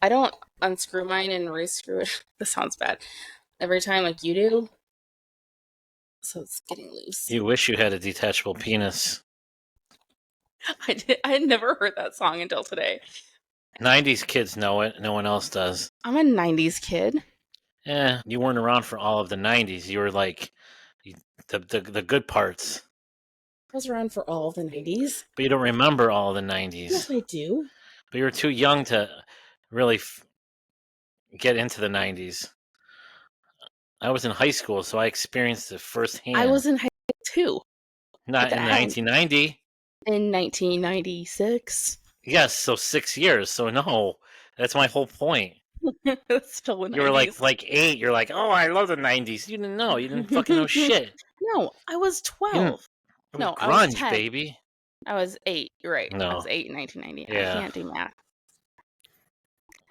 I don't unscrew mine and rescrew it. This sounds bad. Every time, like you do, so it's getting loose. You wish you had a detachable penis. I had never heard that song until today. 90s kids know it. No one else does. I'm a '90s kid. You weren't around for all of the 90s. You were like the good parts. I was around for all of the '90s. But you don't remember all of the Yes, 90s. I do. But you were too young to really get into the 90s. I was in high school, so I experienced it I firsthand. was in high school too at Not the in end 1990. in 1996. Yes, so 6 years. So no, that's my whole point. That's still the You were '90s. like 8. You're like, oh, I love the 90s. You didn't know. You didn't fucking know shit. No, I was You didn't. 12. It was No, I was grunge, 10. baby. I was 8. You're right. I was No. 8 in 1990. I Yeah. can't do math.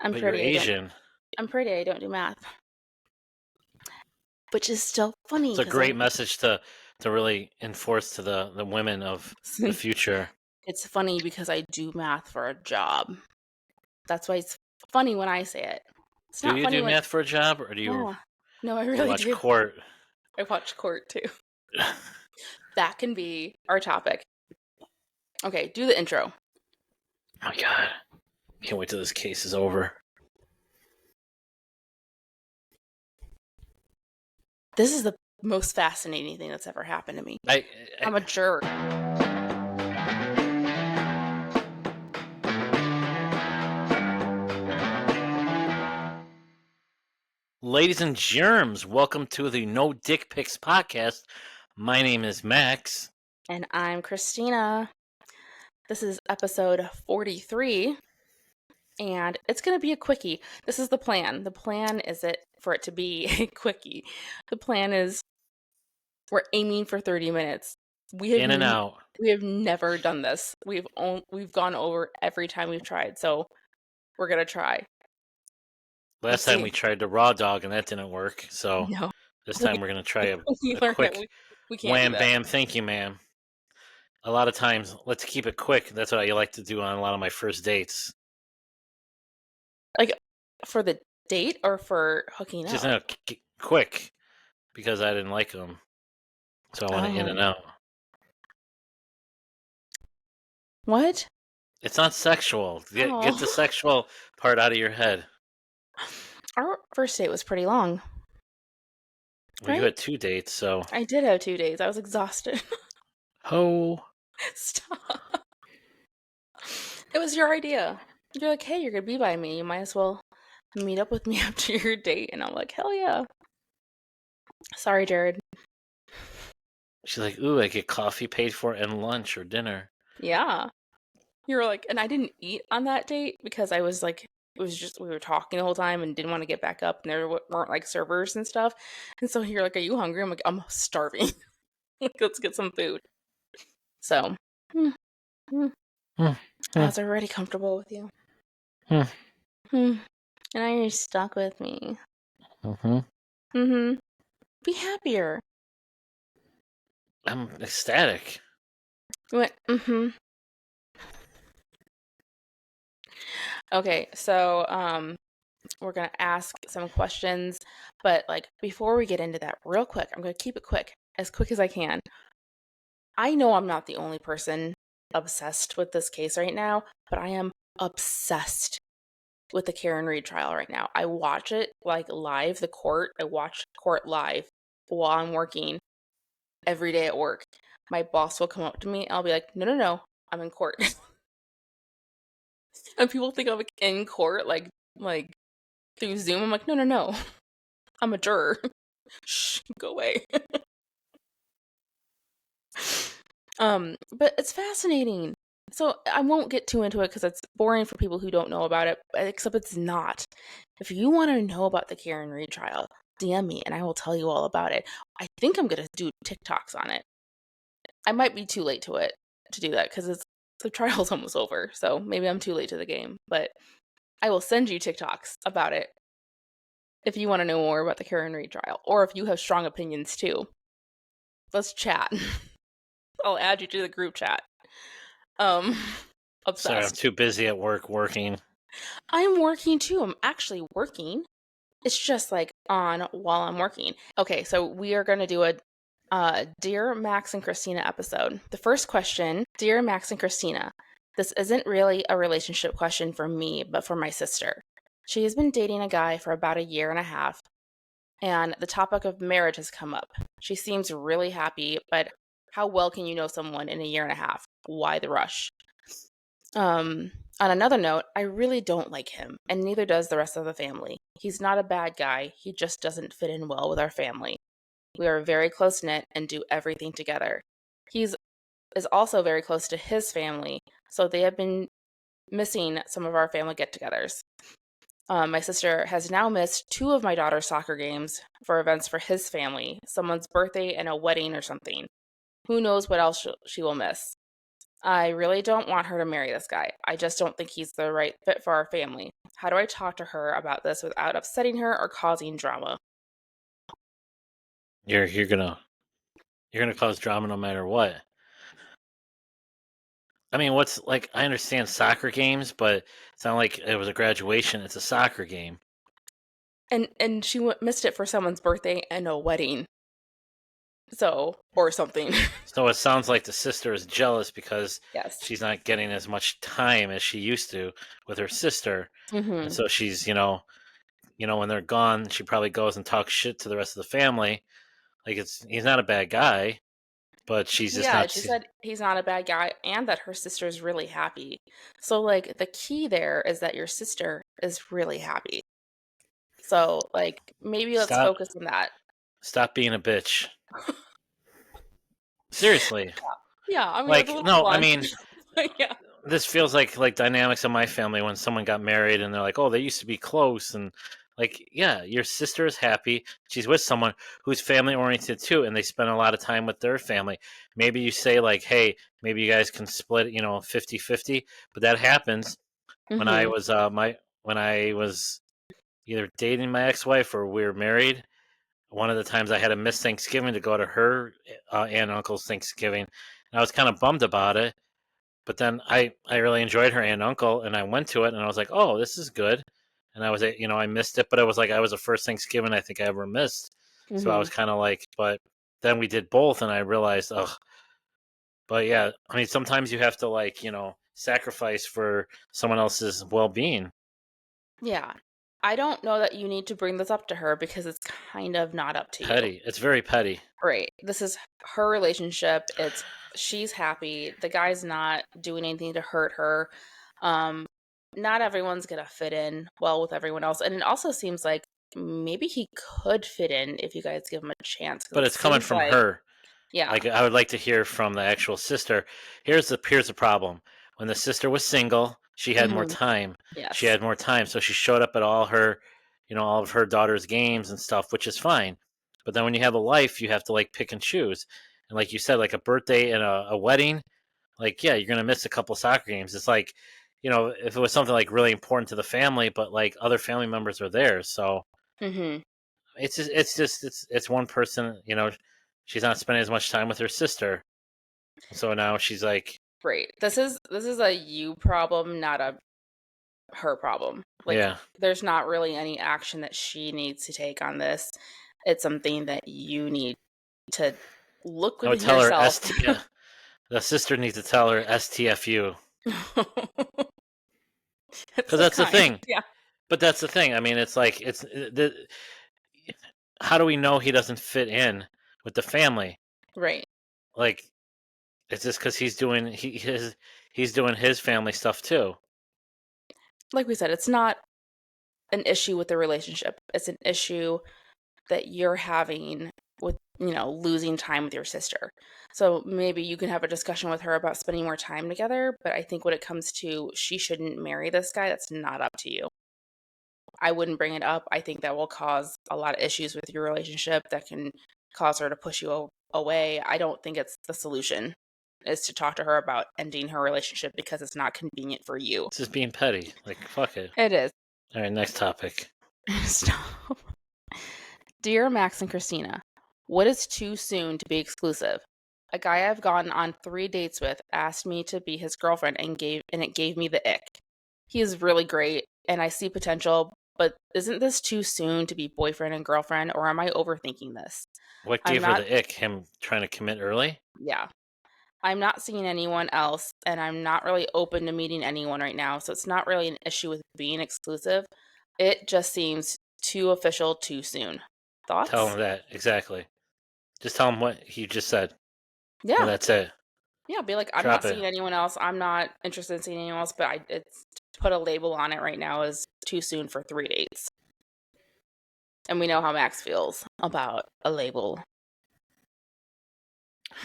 I'm But you're pretty. I don't. Asian. I'm pretty. I don't do math. Which is still funny. It's a great message to really enforce to the women of the future. It's funny because I do math for a job. That's why it's funny when I say it. It's Do not you funny do when. math for a job, or do you Yeah. No, I really watch do. court? I watch court too. That can be our topic. Okay, do the intro. Oh my god. Can't wait till this case is over. This is the most fascinating thing that's ever happened to me. I'm a jerk. Ladies and germs, welcome to the No Dick Pics podcast. My name is Max. And I'm Christina. This is episode 43. And it's going to be a quickie. This is the plan. The plan is for it to be a quickie. The plan is we're aiming for 30 minutes. In and out. We have never done this. We've gone over every time we've tried. So we're going to try. Last time we tried the raw dog and that didn't work. So no. This time we're going to try a quick we can't wham bam thank you ma'am. A lot of times, let's keep it quick. That's what I like to do on a lot of my first dates. Like for the date or for hooking up? Just quick, because I didn't like them. So I want it in and out. What? It's not sexual. Get the sexual part out of your head. Our first date was pretty long. Well, you had 2 dates, so. I did have 2 days. I was exhausted. Oh. Stop. It was your idea. You're like, hey, you're going to be by me. You might as well meet up with me after your date. And I'm like, hell yeah. Sorry, Jared. She's like, ooh, I get coffee paid for and lunch or dinner. Yeah. You were like, and I didn't eat on that date because I was like, it was just, we were talking the whole time and didn't want to get back up. And there weren't like servers and stuff. And so you're like, are you hungry? I'm like, I'm starving. Like, let's get some food. So, I was already comfortable with you. And now you're stuck with me. Be happier. I'm ecstatic. You went, Okay, so we're gonna ask some questions, but like before we get into that, real quick, I'm gonna keep it quick as I can. I know I'm not the only person obsessed with this case right now, but I am obsessed with the Karen Reed trial right now. I watch it like live, the court. I watch court live while I'm working every day at work. My boss will come up to me and I'll be like, no, I'm in court. And people think I'm in court like through Zoom. I'm like, no. I'm a juror. Shh, go away. But it's fascinating. So I won't get too into it because it's boring for people who don't know about it, except it's not. If you want to know about the Karen Reed trial, DM me and I will tell you all about it. I think I'm going to do TikToks on it. I might be too late to do that because the trial's almost over. So maybe I'm too late to the game, but I will send you TikToks about it if you want to know more about the Karen Reed trial, or if you have strong opinions too. Let's chat. I'll add you to the group chat. Obsessed. Sorry, I'm too busy at work working. I'm working too. I'm actually working. It's just like on while I'm working. Okay, so we are going to do a Dear Max and Christina episode. The first question, Dear Max and Christina, this isn't really a relationship question for me, but for my sister. She has been dating a guy for about a year and a half, and the topic of marriage has come up. She seems really happy, but how well can you know someone in a year and a half? Why the rush? Um, on another note, I really don't like him, and neither does the rest of the family. He's not a bad guy, he just doesn't fit in well with our family. We are very close knit and do everything together. He's is also very close to his family, so they have been missing some of our family get-togethers. My sister has now missed two of my daughter's soccer games for events for his family, someone's birthday and a wedding or something. Who knows what else she will miss? I really don't want her to marry this guy. I just don't think he's the right fit for our family. How do I talk to her about this without upsetting her or causing drama? You're gonna cause drama no matter what. I mean, what's like? I understand soccer games, but it's not like it was a graduation. It's a soccer game. And she missed it for someone's birthday and a wedding. So, or something. So it sounds like the sister is jealous because Yes. she's not getting as much time as she used to with her sister, and Mhm. so she's when they're gone, she probably goes and talks shit to the rest of the family. Like he's not a bad guy, but she's just Yeah, not. she said he's not a bad guy and that her sister's really happy. So like the key there is that your sister is really happy. So like maybe let's Stop focus on that. stop being a bitch. Seriously. Yeah, I mean it was a Like little no, I blunt. mean But yeah. this feels like dynamics of my family when someone got married and they're like, "Oh, they used to be close," and like, yeah, your sister is happy. She's with someone who's family oriented too, and they spend a lot of time with their family. Maybe you say like, "Hey, maybe you guys can split, 50-50." But that happens when I Mhm. was when I was either dating my ex-wife or we were married. One of the times I had to miss Thanksgiving to go to her aunt and uncle's Thanksgiving, and I was kind of bummed about it, but then I really enjoyed her aunt and uncle, and I went to it, and I was like, oh, this is good. And I was, I missed it, but it was like I was the first Thanksgiving I think I ever missed. So I was Mhm. kind of like, but then we did both, and I realized, ugh. But yeah, I mean, sometimes you have to like, sacrifice for someone else's well being. Yeah. I don't know that you need to bring this up to her because it's kind of not up to you. Petty. It's very petty. Right. This is her relationship. It's she's happy. The guy's not doing anything to hurt her. Um, not everyone's gonna fit in well with everyone else. And it also seems like maybe he could fit in if you guys give him a chance. Because But it it's coming seems from like, her. yeah. Like I would like to hear from the actual sister. Here's the problem. When the sister was single, she had more Hmm. time. She Yes. had more time, so she showed up at all of her daughter's games and stuff, which is fine. But then when you have a life, you have to like pick and choose. And like you said, like a birthday and a wedding, like yeah, you're gonna miss a couple soccer games. It's like, if it was something like really important to the family, but like other family members are there, so Hmm. it's one person. She's not spending as much time with her sister, so now she's like, Great. This is a you problem, not a her problem. Like yeah. there's not really any action that she needs to take on this. It's something that you need to look I would within tell her yourself. st. The sister needs to tell her STFU It's because so that's the kind. thing. Yeah. But that's the thing. I mean, it's like how do we know he doesn't fit in with the family? Right. Like, it's just because he's doing his family stuff too. Like we said, it's not an issue with the relationship. It's an issue that you're having with, losing time with your sister. So maybe you can have a discussion with her about spending more time together. But I think when it comes to she shouldn't marry this guy, that's not up to you. I wouldn't bring it up. I think that will cause a lot of issues with your relationship that can cause her to push you away. I don't think it's the solution is to talk to her about ending her relationship because it's not convenient for you. It's just being petty. Like, fuck it. It is. All right, next topic. Stop. Dear Max and Christina, what is too soon to be exclusive? A guy I've gone on 3 dates with asked me to be his girlfriend and it gave me the ick. He is really great, and I see potential, but isn't this too soon to be boyfriend and girlfriend, or am I overthinking this? What I'm gave her not, the ick? Him trying to commit early? yeah. I'm not seeing anyone else, and I'm not really open to meeting anyone right now, so it's not really an issue with being exclusive. It just seems too official too soon. Tell Thoughts? him that exactly. Just tell him what he just said, and Yeah. that's it. Yeah, be like, I'm Drop not it. seeing anyone else. I'm not interested in seeing anyone else, but it's to put a label on it right now is too soon for 3 dates. And we know how Max feels about a label.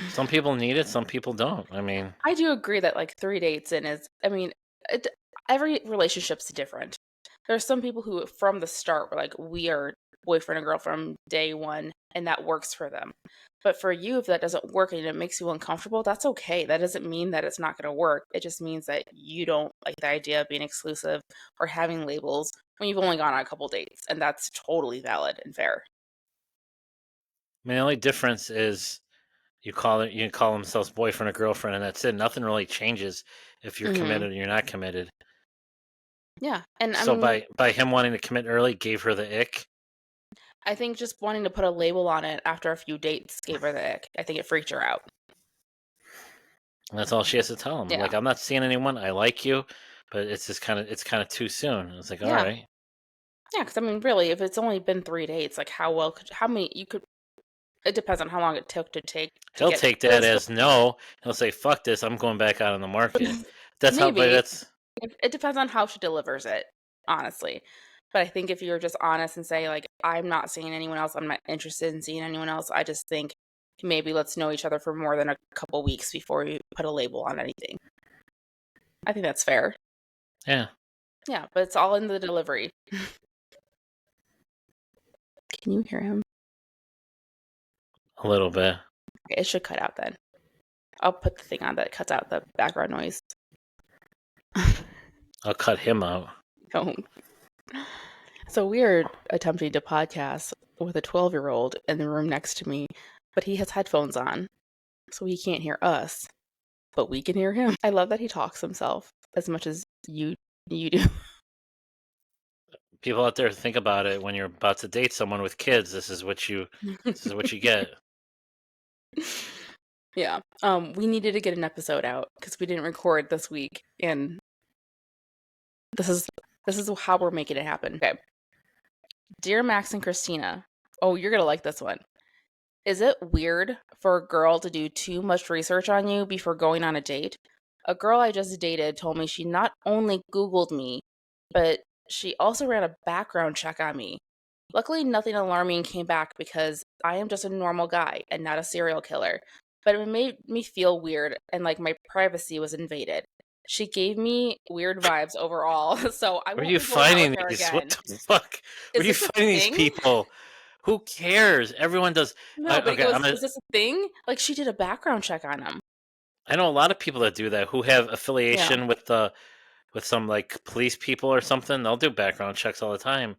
Some people need it, some people don't. I mean, I do agree that like 3 dates in is, I mean, it, every relationship's different. There's some people who from the start were like, we are boyfriend and girlfriend day one, and that works for them. But for you, if that doesn't work and it makes you uncomfortable, that's okay. That doesn't mean that it's not going to work. It just means that you don't like the idea of being exclusive or having labels when you've only gone on a couple dates. And that's totally valid and fair. the only difference is you call themselves boyfriend or girlfriend, and that's it. Nothing really changes if you're Hmm. committed or you're not committed. Yeah. And I So mean, by him wanting to commit early gave her the ick. I think just wanting to put a label on it after a few dates gave her the ick. I think it freaked her out. And that's all she has to tell him. Yeah. Like, I'm not seeing anyone. I like you, but it's kind of too soon. It's like, all Yeah. right, Yeah. Because I mean, really, if it's only been 3 dates, like how many, you could, it depends on how long it took to he'll get take that this. as no. He'll say, fuck this. I'm going back out on the market. That's how. But Maybe. that's It depends on how she delivers it, honestly. But I think if you're just honest and say, like, I'm not seeing anyone else, I'm not interested in seeing anyone else, I just think maybe let's know each other for more than a couple weeks before you put a label on anything. I think that's fair. yeah, Yeah, but it's all in the delivery. Can you hear him? a little bit. Okay, it should cut out then. I'll put the thing on that cuts out the background noise. I'll cut him out. Don't. So we are attempting to podcast with a 12-year-old in the room next to me, but he has headphones on, so he can't hear us, but we can hear him. I love that he talks himself as much as you do. People out there think about it when you're about to date someone with kids. This is what you get. Yeah. We needed to get an episode out because we didn't record this week, and this is how we're making it happen. Okay. Dear Max and Christina. Oh, you're gonna like this one. Is it weird for a girl to do too much research on you before going on a date? A girl I just dated told me she not only Googled me, but she also ran a background check on me. Luckily, nothing alarming came back because I am just a normal guy and not a serial killer. But it made me feel weird and like my privacy was invaded. She gave me weird vibes overall, so I Where are won't you be going out with finding her these? What again. the fuck? Where Is are you this a finding these thing? people? Who cares? Everyone does. No, but he Okay, goes, "Is this a thing?" Like she did a background check on him. I know a lot of people that do that who have Yeah. affiliation with the with some like police people or something. They'll do background checks all the time.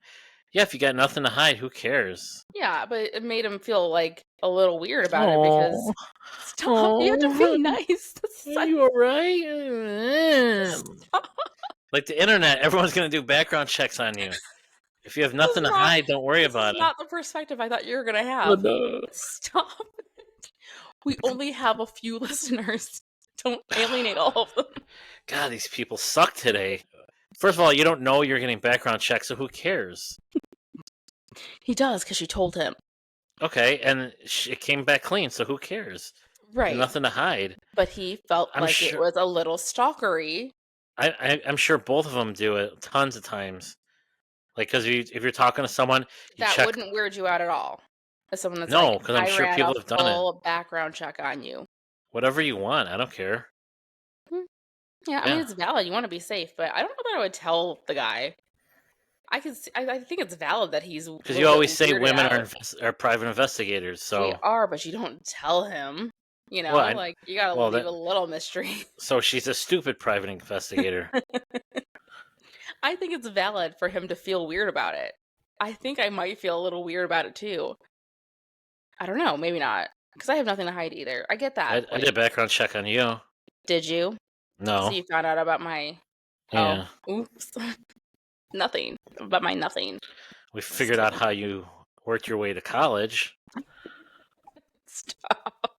Yeah, if you got nothing to hide, who cares? Yeah, but it made him feel like a little weird about it because Oh, stop, you have to be oh, nice. are you all right? Stop. Like the internet, everyone's gonna do background checks on you. If you have This is nothing to not hide, don't worry this is about it. not the perspective I thought you were gonna Oh, have. no. Stop. We only have a few listeners. Don't alienate all of them. God, these people suck today. First of all, you don't know you're getting background checks, so who cares? He does because she told him. Okay, and it came back clean, so who cares? Right. Nothing to hide. But he felt I'm like it sure. was a little stalkery. I'm sure both of them do it tons of times. Like, because if you're talking to someone, you That check. wouldn't weird you out at all. As someone that's like, No, because I'm I sure ran a people have done it. full background check on you. Whatever you want, I don't care. Hmm. Yeah, I mean Yeah, it's valid. You want to be safe, but I don't know that I would tell the guy. I think it's valid that he's a because you little bit always say weirded women out. are private investigators. We So, are, but you don't tell him. well, Like you gotta well leave that a little mystery. so she's a stupid private investigator. I think it's valid for him to feel weird about it. I think I might feel a little weird about it too. I don't know, maybe not, because I have nothing to hide either. I get that I did a point. background check on you. Did you? So No, you found out about my? Oh, Yeah. oops. Nothing but my nothing. We Just figured out kidding. how you worked your way to college. Stop.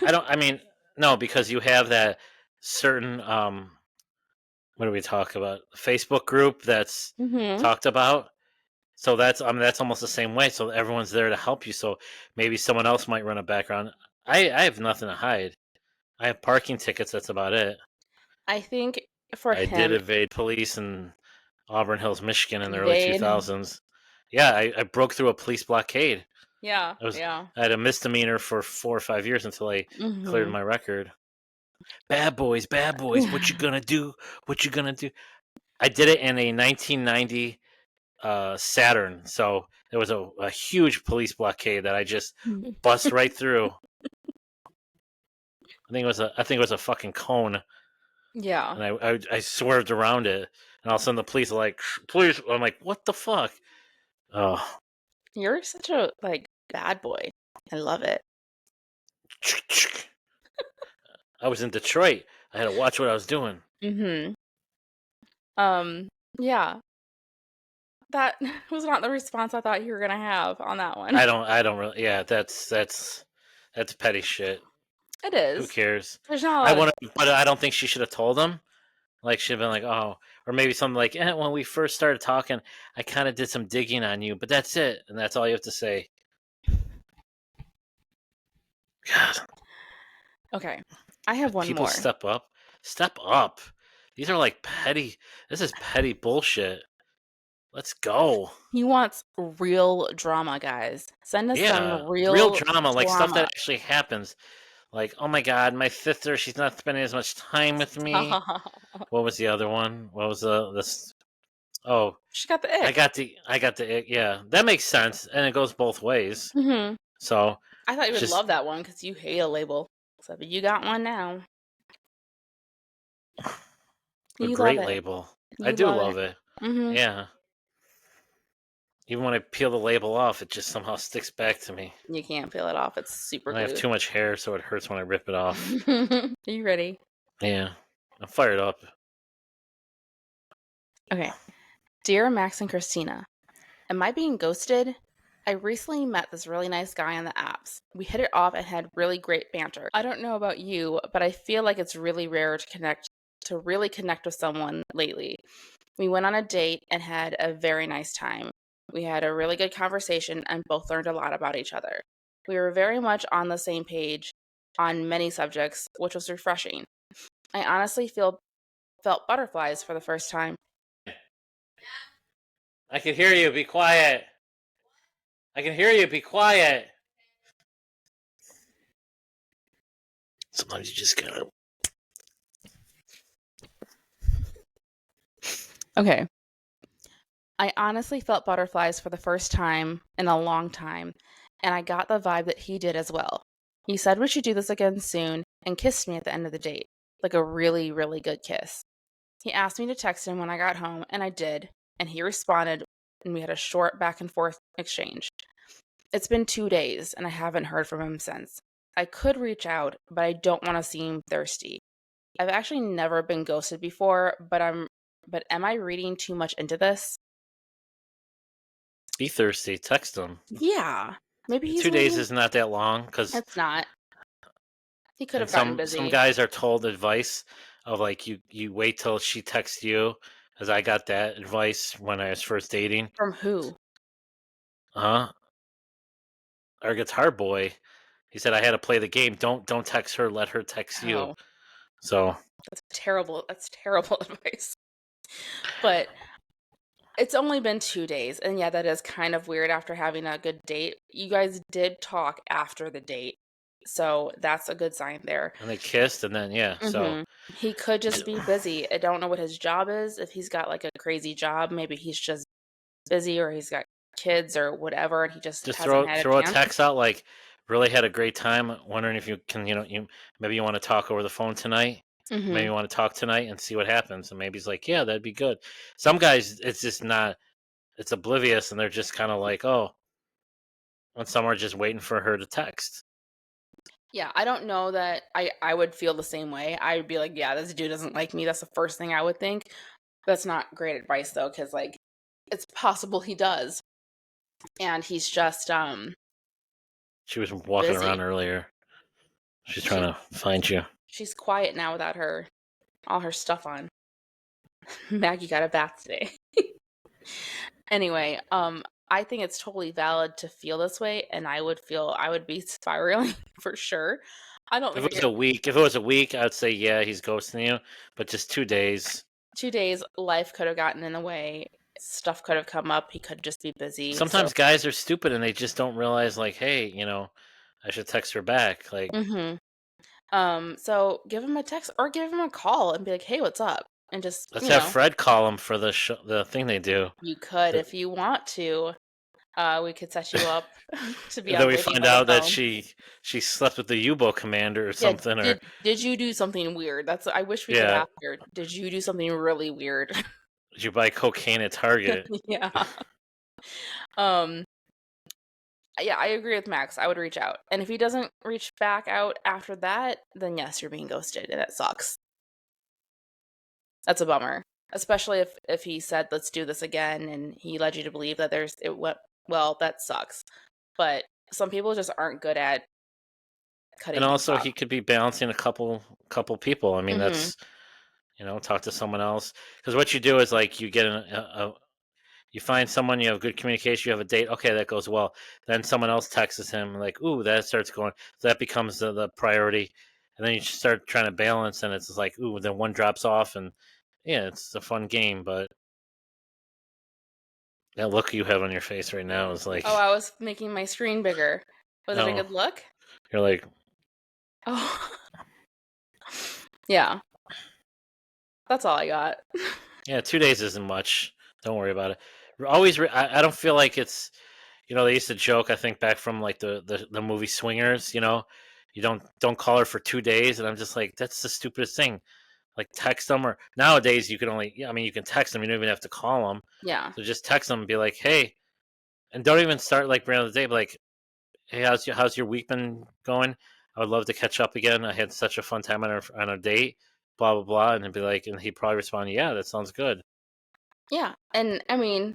I mean, no, because you have that certain what do we talk about? Facebook group that's Mm-hmm. talked about. So that's I mean that's almost the same way. So everyone's there to help you. So maybe someone else might run a background. I have nothing to hide. I have parking tickets. That's about it. I think for I did him, evade police in Auburn Hills, Michigan, in the early invade. 2000s. Yeah, I broke through a police blockade. Yeah, I was yeah. I had a misdemeanor for 4 or 5 years until I cleared Mm-hmm. my record. Bad boys, what you gonna do? What you gonna do? I did it in a 1990 Saturn, so there was a huge police blockade that I just bust right through. I think it was a fucking cone, Yeah. and I swerved around it, and all of a sudden the police are like, "Please!" I'm like, "What the fuck?" Oh, You're such a like bad boy. I love it. I was in Detroit. I had to watch what I was doing. Mm-hmm. Um, yeah. That was not the response I thought you were gonna have on that one. I don't really. Yeah, that's petty shit. It Who is. cares? There's not a I lot of want to, but I don't think she should have told him. Like she'd have been like, oh, or maybe something like, when we first started talking, I kind of did some digging on you, but that's it, and that's all you have to say. God, Okay. I have one people more. step up, step up. These are like petty. This is petty bullshit. Let's go. He wants real drama, guys. Send us some Yeah, real real drama, like stuff that drama. actually happens. Like, oh my god, my sister, she's not spending as much time with me. What was the other one? What was the this? Oh, She got the ick. I got the yeah. That makes sense, and it goes both ways. Hmm. So I thought you it's would just love that one because you hate a label. So, but you got one now. a You love great it. label. I You do love it. love it. Hmm. Yeah. Even when I peel the label off, it just somehow sticks back to me. You can't peel it off. It's super And I have glued. too much hair, so it hurts when I rip it off. Are you ready? Yeah. I'm fired up. Okay. Dear Max and Christina, am I being ghosted? I recently met this really nice guy on the apps. We hit it off and had really great banter. I don't know about you, but I feel like it's really rare to really connect with someone lately. We went on a date and had a very nice time. We had a really good conversation and both learned a lot about each other. We were very much on the same page on many subjects, which was refreshing. I honestly felt butterflies for the first time. I can hear you. Be quiet. I can hear you. Be quiet. Sometimes you just gotta. Okay. I honestly felt butterflies for the first time in a long time, and I got the vibe that he did as well. He said we should do this again soon and kissed me at the end of the date, like a really, really good kiss. He asked me to text him when I got home, and I did, and he responded, and we had a short back and forth exchange. It's been 2 days, and I haven't heard from him since. I could reach out, but I don't want to seem thirsty. I've actually never been ghosted before, but am I reading too much into this? Be thirsty. Text them. Yeah. Maybe he's 2 days waiting. is not that long because, It's not. He could and have gotten some busy. guys are told advice of like you wait till she texts you, as I got that advice when I was first dating. From who? Huh? Our guitar boy, he said I had to play the game. Don't text her. Let her text you. Oh, So that's terrible. That's terrible advice. But it's only been 2 days. And yeah, that is kind of weird after having a good date. You guys did talk after the date. So that's a good sign there. and they kissed, and then yeah. So Hmm. He could just be busy. I don't know what his job is. If he's got like a crazy job, maybe he's just busy or he's got kids or whatever and he just just hasn't had throw a a chance. text out like, really had a great time. Wondering if you can, you maybe you want to talk over the phone tonight. Maybe Hmm. you want to talk tonight and see what happens. And maybe he's like, yeah, that'd be good. Some guys, it's just not. It's oblivious, and they're just kind of like, oh, and some are just waiting for her to text. Yeah, I don't know that I would feel the same way. I would be like, "Yeah, this dude doesn't like me." That's the first thing I would think. That's not great advice though, because like, it's possible he does, and he's just, She was walking around busy. earlier. She's trying She to find you. she's quiet now without her all her stuff on. Maggie got a bath today. Anyway, I think it's totally valid to feel this way, and I would be spiraling for sure. I don't If think it I was could. a week, if it was a week, I'd say yeah, he's ghosting you. But just 2 days. 2 days, life could have gotten in the way. Stuff could have come up. He could just be busy. So, Sometimes guys are stupid and they just don't realize, like, hey, I should text her back. Like, hmm so give him a text or give him a call and be like, "Hey, what's up?" And just, let's have Fred call him for the thing they do. you could The, if you want to. We could set you up to be then on we waiting find by the out that phone. she slept with the U-boat commander or Yeah, something, or did you do something weird? That's I wish we could yeah, ask her. Did you do something really weird? did you buy cocaine at Target? Yeah. Um, yeah, I agree with Max. I would reach out. And if he doesn't reach back out after that, then yes, you're being ghosted and it sucks. That's a bummer. Especially if he said, "Let's do this again," and he led you to believe that there's it went well, that sucks. But some people just aren't good at And cutting things also, off. he could be balancing a couple people. I mean, Mhm. that's talk to someone else, because what you do is like you get you find someone, you have good communication, you have a date, okay, that goes well. Then someone else texts him, like, ooh, that starts going. So that becomes the priority. And then you start trying to balance, and it's like, ooh, then one drops off. And yeah, it's a fun game. But that look you have on your face right now is Oh, like, I was making my screen bigger. Was it a oh, good look? you're like, Oh. Yeah. That's all I got. yeah, 2 days isn't much. Don't worry about it. Always, I don't feel like it's, they used to joke, I think, back from like the movie Swingers, you don't call her for 2 days. And I'm just like, that's the stupidest thing. Like, text them, or nowadays you can only, yeah, I mean, you can text them, you don't even have to call them. Yeah. So just text them and be like, hey, and don't even start like brand of the day, but like, hey, how's your week been going? I would love to catch up again. I had such a fun time on our date, blah blah blah. And he'd be like, and he'd probably respond, yeah, that sounds good. Yeah. And I mean,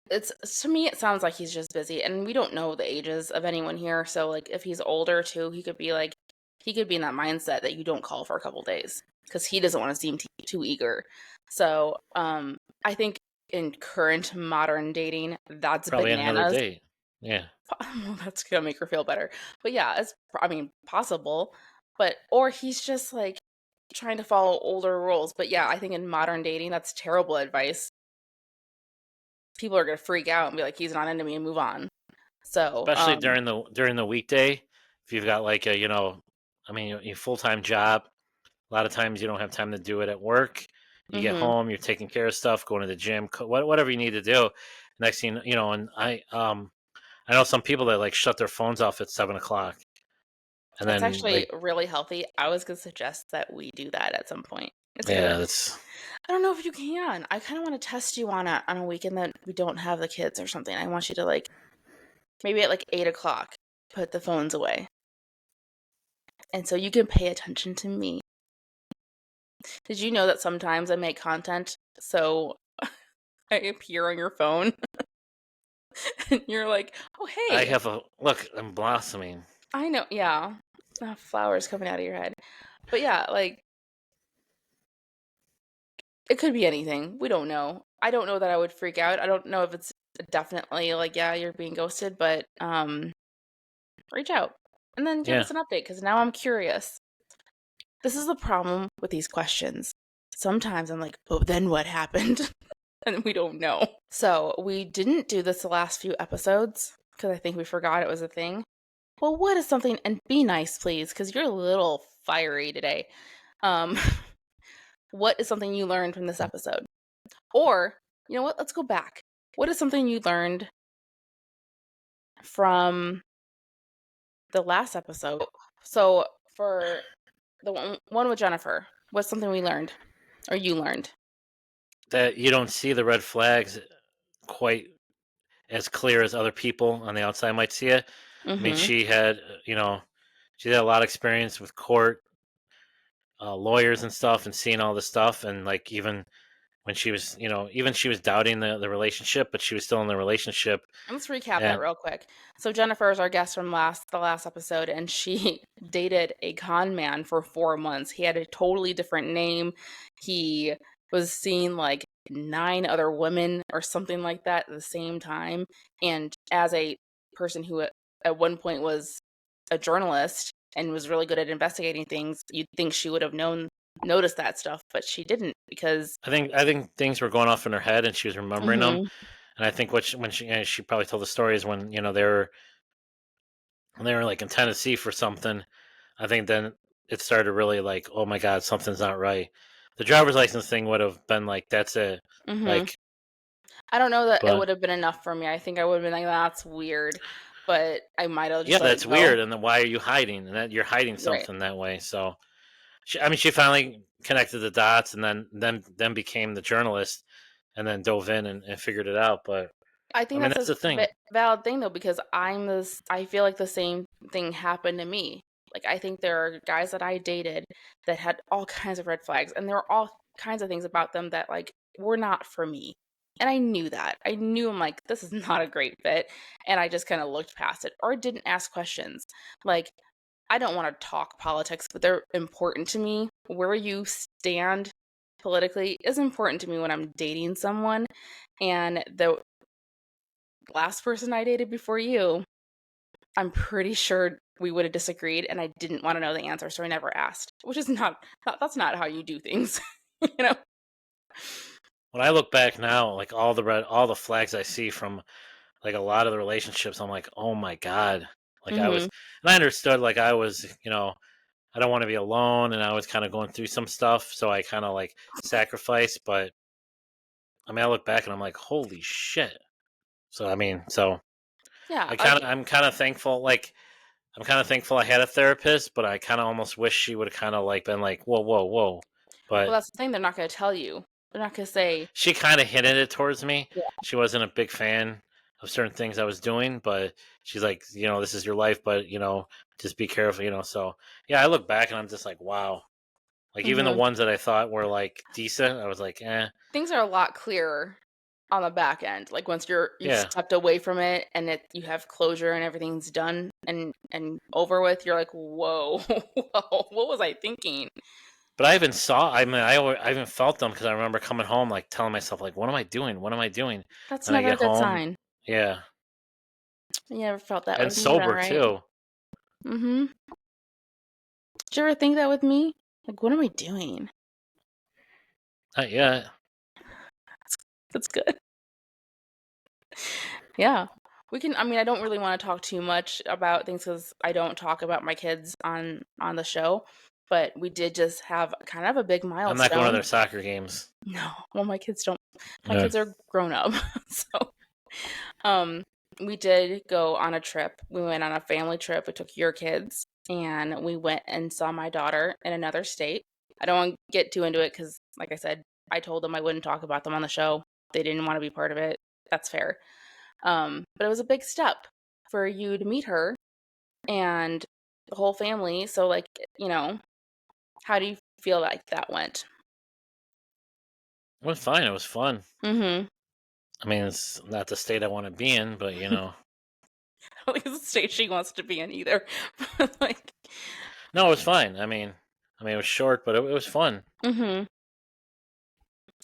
it's to me it sounds like he's just busy and we don't know the ages of anyone here, so like if he's older too, he could be in that mindset that you don't call for a couple days because he doesn't want to seem too eager. So, I think in current modern dating, that's Probably had another bananas. date. Yeah, Well, that's gonna make her feel better. But yeah, I mean, possible. But or he's just like trying to follow older rules. But yeah, I think in modern dating, that's terrible advice. People are gonna freak out and be like, "He's not into me," and move on. So, especially during the weekday. If you've got like I mean, your full time job. A lot of times you don't have time to do it at work. You get mhm. home, you're taking care of stuff, going to the gym, whatever you need to do. Next thing and I know some people that like shut their phones off at 7 o'clock, and That's then actually like, really healthy. I was gonna suggest that we do that at some point. It's yeah, gonna. that's I don't know if you can. I kind of want to test you on a weekend that we don't have the kids or something. I want you to like maybe at like 8 o'clock, put the phones away, and so you can pay attention to me. Did you know that sometimes I make content so I appear on your phone and you're like, "Oh, I hey, have a look. I'm blossoming. I know." Yeah, flowers coming out of your head. But yeah, like it could be anything. We don't know. I don't know that I would freak out. I don't know if it's definitely like, yeah, you're being ghosted, but reach out and then give Yeah, us an update because now I'm curious. This is the problem with these questions. Sometimes I'm like, but then what happened? And we don't know. So we didn't do this the last few episodes because I think we forgot it was a thing. Well, what is something, and be nice, please, because you're a little fiery today. Um, what is something you learned from this episode? Or, you know what? Let's go back. What is something you learned from the last episode? So, for the one with Jennifer, what's something we learned or you learned? that you don't see the red flags quite as clear as other people on the outside might see it. I mean, Mm-hmm. she had, She had a lot of experience with court, lawyers and stuff, and seeing all this stuff, and like even when she was, even she was doubting the relationship, but she was still in the relationship. Let's recap that And real quick. So Jennifer is our guest from the last episode, and she dated a con man for 4 months. He had a totally different name. He was seeing like 9 other women or something like that at the same time. And as a person who at one point was a journalist and was really good at investigating things, you'd think she would have noticed that stuff, but she didn't because I think things were going off in her head, and she was remembering them. Mhm. And I think when she probably told the stories when they were like in Tennessee for something. I think then it started really like, oh my god, something's not right. The driver's license thing would have been like, that's it. Mhm. Like, I don't know that it but would have been enough for me. I think I would have been like, "That's weird," but I might have yeah, just let it that's go. weird. And then why are you hiding? And that you're hiding Right. something that way. So, she finally connected the dots, and then became the journalist, and then dove in and figured it out. But I I think mean, that's that's a the thing. valid thing though because I feel like the same thing happened to me. Like I think there are guys that I dated that had all kinds of red flags and there were all kinds of things about them that like were not for me. And I knew that. I knew I'm like this is not a great fit and I just kind of looked past it or didn't ask questions. Like I don't want to talk politics, but they're important to me. Where you stand politically is important to me when I'm dating someone. And the last person I dated before you, I'm pretty sure we would have disagreed and I didn't want to know the answer, so I never asked, which is that's not how you do things, you know? When I look back now, like all the flags I see from like a lot of the relationships, I'm like, oh my god. Like Mhm. and I understood, like I was, I don't want to be alone, and I was kind of going through some stuff, so I kind of like sacrificed. But I mean, I look back and I'm like, holy shit. So I mean, so Yeah, like I'm kind of thankful. Like I'm kind of thankful I had a therapist, but I kind of almost wish she would have kind of like been like, whoa, whoa, whoa. well, But that's the thing, they're not gonna tell you. They're not gonna say, she kind of hinted it towards me. "Yeah." She wasn't a big fan of certain things I was doing, but she's like, this is your life, but just be careful, So yeah, I look back and I'm just like, wow. Like even the Mhm. ones that I thought were like decent, I was like, eh, Things are a lot clearer on the back end, like, once you've yeah. stepped away from it and you have closure and everything's done and over with, you're like, "Whoa, whoa, what was I thinking?" But I even saw. I mean, I even felt them because I remember coming home like telling myself like, what am I doing? What am I doing? That's Then I never a get good home, sign. yeah, You never felt that and with me then, sober right? too. Mhm. Did you ever think that with me? Like, what am I doing? Not yet. That's good. Yeah. We can I mean, I don't really wanna talk too much about things because I don't talk about my kids on the show, but we did just have kind of a big I'm not going to milestone. their soccer games. No. Well, my Yeah. kids are grown up. So, um, we did go on a trip. We went on a family trip. We took your kids, and we went and saw my daughter in another state. I don't wanna get too into it because, like I said, I told them I wouldn't talk about them on the show. They didn't wanna be part of it. That's fair. But it was a big step for you to meet her and the whole family. So, like, you know, how do you feel like that went? It was fine. It was fun. Mhm. I mean, it's not the state I want to be in, but At least the state she wants to be in either. But, like, no, it was fine. I mean, it was short, but it was fun. mhm.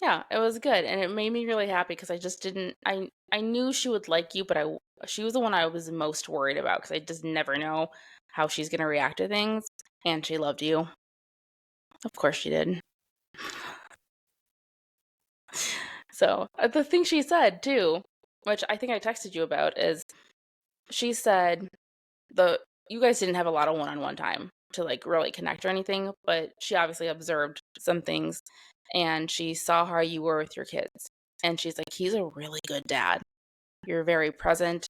Yeah, it was good, and it made me really happy because I just didn't I knew she would like you, but she was the one I was most worried about because I just never know how she's gonna react to things, and she loved you. Of course she did. So, the thing she said too, which I think I texted you about, is she said the you guys didn't have a lot of one-on-one time to like really connect or anything, but she obviously observed some things and she saw how you were with your kids. And she's like, he's a really good dad. You're very present.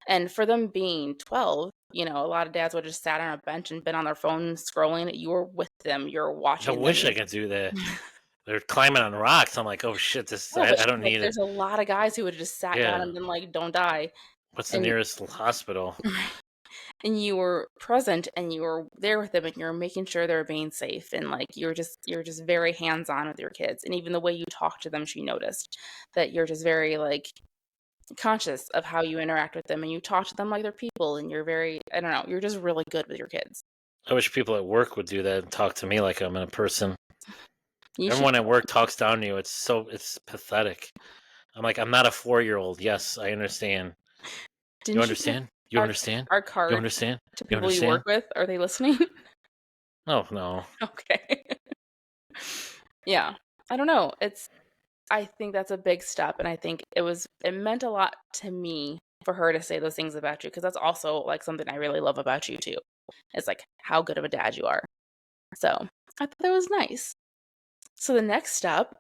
And for them being 12, a lot of dads would have just sat on a bench and been on their phone scrolling. You were with them, you're I watching them. wish I could do that. They're climbing on rocks. I'm like, oh shit, this Yeah, but I she's don't like, need it. there's a lot of guys who would have just sat down Yeah. and been like, don't die. What's the And nearest hospital? and you were present and you were there with them and you're making sure they're being safe, and like you're just very hands-on with your kids, and even the way you talk to them, she noticed that you're just very like conscious of how you interact with them, and you talk to them like they're people, and you're very, I don't know, you're just really good with your kids. I wish people at work would do that and talk to me like I'm a person. You should. Everyone at work talks down to you. It's pathetic. I'm like, I'm not a 4-year-old. Yes, I understand. You Didn't you give understand? You our understand? our You card understand? to You people you understand? work with? Are they listening? No, no. Okay. Yeah. I don't know. I think that's a big step, and I think it meant a lot to me for her to say those things about you, because that's also like something I really love about you too. It's like how good of a dad you are. So I thought that was nice. So the next step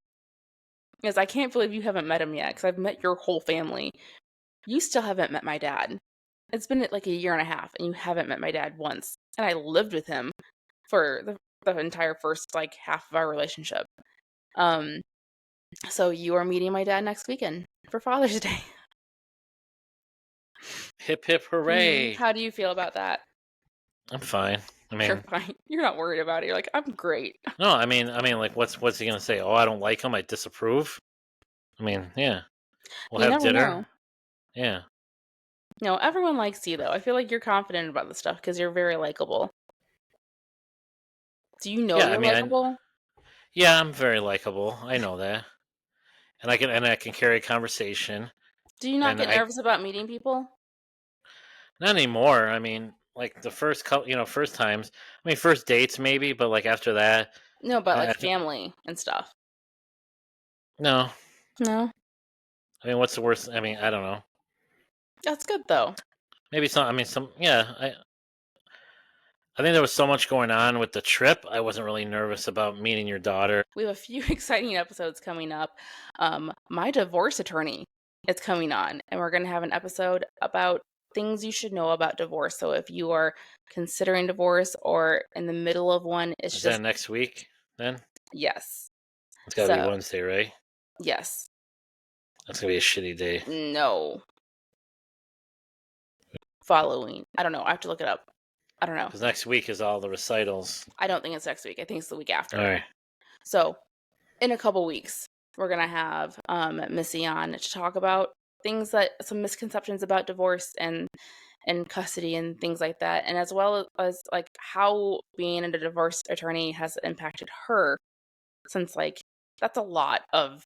is, I can't believe you haven't met him yet, because I've met your whole family. You still haven't met my dad. It's been like a year and a half, and you haven't met my dad once. And I lived with him for the entire first like half of our relationship. Um, so you are meeting my dad next weekend for Father's Day. Hip hip hooray! How do you feel about that? I'm fine. I You're mean, fine. You're not worried about it. You're like, I'm great. no. I mean, like, what's he gonna say? Oh, I don't like him. I disapprove. I mean, yeah. We'll You have never know. dinner. Yeah. No, everyone likes you though. I feel like you're confident about this stuff because you're very likable. Do you know Yeah. I you're mean, likable? yeah, I'm very likable. I know that, and I can carry a conversation, Do you not and get I nervous about meeting people? not anymore. I mean, like the first couple, first times. I mean, first dates maybe, but like after that, No, but I like family and stuff. no. No, I mean, what's the worst? I mean, I don't know. that's good though. Maybe some. I mean, some. Yeah. I think there was so much going on with the trip. I wasn't really nervous about meeting your daughter. We have a few exciting episodes coming up. My divorce attorney is coming on, and we're going to have an episode about things you should know about divorce. So if you are considering divorce or in the middle of one, it's Is that just, next week? Then yes. it's got to be So, Wednesday, right? yes. That's gonna be a shitty day. No. Following. I don't know. I have to look it up. I don't know. Because next week is all the recitals. I don't think it's next week. I think it's the week All after. right. So, in a couple weeks, we're going to have Missy on to talk about things, that some misconceptions about divorce and custody and things like that, and as well as like how being a divorce attorney has impacted her, since like that's a lot of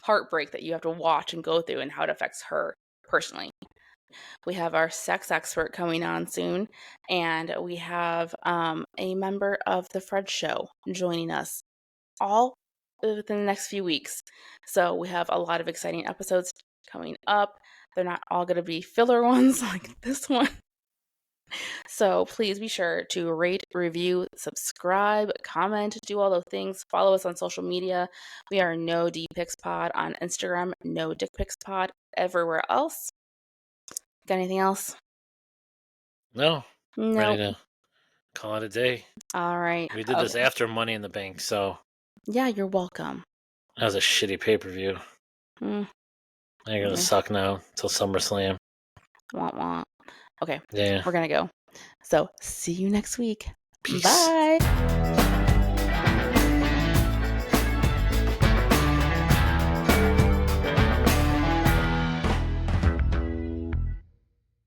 heartbreak that you have to watch and go through, and how it affects her personally. We have our sex expert coming on soon, and we have a member of the Fred Show joining us, all within the next few weeks. So we have a lot of exciting episodes coming up. They're not all going to be filler ones like this one. So please be sure to rate, review, subscribe, comment, do all those things. Follow us on social media. We are No D Pics Pod on Instagram, No Dick Pics Pod everywhere else. Got anything else? No. Ready Nope. to call it a day. All right. We did this Okay. after Money in the Bank, so Yeah, you're welcome. that was a shitty pay per view. Mm, They're gonna yeah. suck now till SummerSlam. Wah, wah. Okay, Yeah. we're gonna go. So see you next week. Peace. Bye.